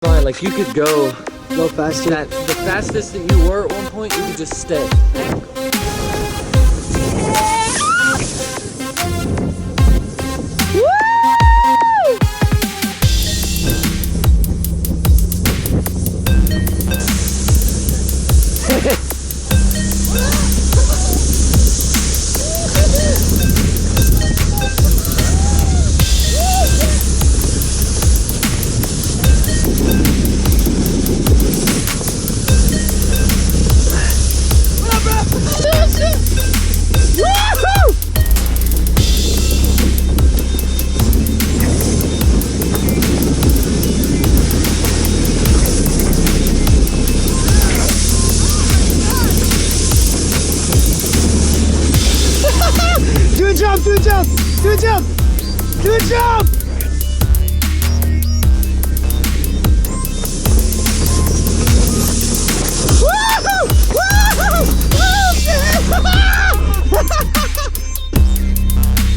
Fine, like you could go faster. the fastest that you were at one point, you could just stay. Good job, good job, good job, good job!